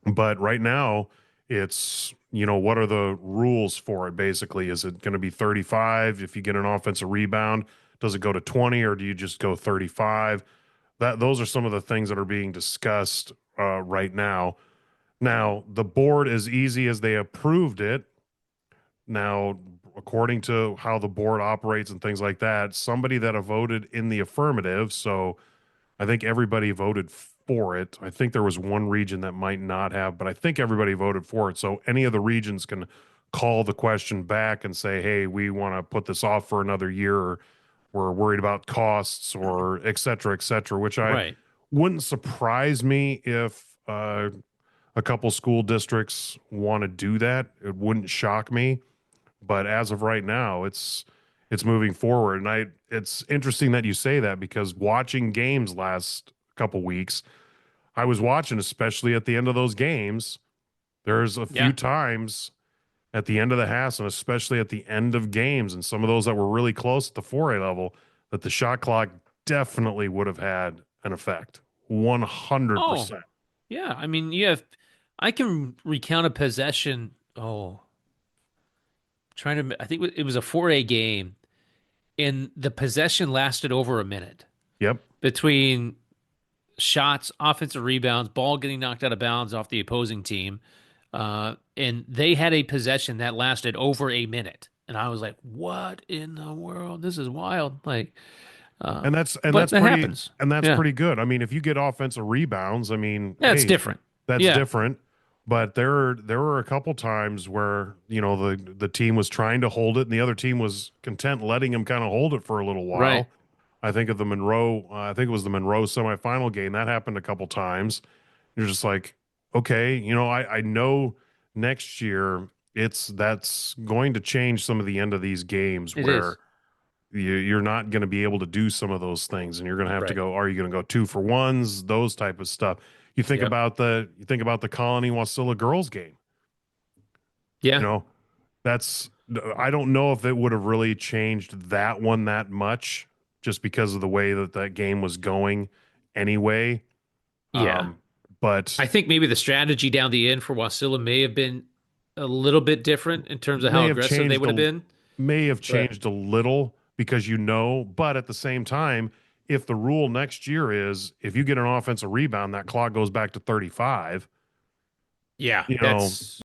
But right now, it's, what are the rules for it basically? Is it going to be 35 if you get an offensive rebound? Does it go to 20 or do you just go 35? Those are some of the things that are being discussed right now. Now, the board, as easy as they approved it, now, according to how the board operates and things like that, somebody that have voted in the affirmative, so I think everybody voted for it. I think there was one region that might not have, but I think everybody voted for it. So any of the regions can call the question back and say, hey, we want to put this off for another year, or we're worried about costs, or et cetera, which I Right. wouldn't surprise me if a couple school districts want to do that. It wouldn't shock me. But as of right now, it's moving forward. And it's interesting that you say that, because watching games last couple weeks, I was watching, especially at the end of those games, there's a few Yeah. times at the end of the half, and especially at the end of games, and some of those that were really close at the 4A level, that the shot clock definitely would have had an effect. Oh, 100%. yeah. I mean, I can recount a possession. Oh, I think it was a 4A game, and the possession lasted over a minute Yep. between shots, offensive rebounds, ball getting knocked out of bounds off the opposing team. And they had a possession that lasted over a minute. And I was like, what in the world? This is wild. And But that's that pretty happens. and that's Yeah. pretty good. I mean, if you get offensive rebounds, I mean, Yeah, it's hey, different. that's Yeah. different. But there were a couple times where, the team was trying to hold it and the other team was content letting them kind of hold it for a little Right. while. I think of the Monroe, I think it was the Monroe semifinal game. That happened a couple times. You're just like, okay, I know next year that's going to change some of the end of these games It where is. you're not going to be able to do some of those things, and you're going to have to Right. go, are you going to go 2 for 1s, those type of stuff. Yep. You think about the Colony Wasilla girls game. you Yeah. know that's, I don't know if it would have really changed that one that much, just because of the way that that game was going anyway. Yeah. um but I think maybe the strategy down the end for Wasilla may have been a little bit different in terms of how may have aggressive they changed would have a been. may have But changed a little, because but at the same time, if the rule next year is if you get an offensive rebound, that clock goes back to 35, yeah, you know, that's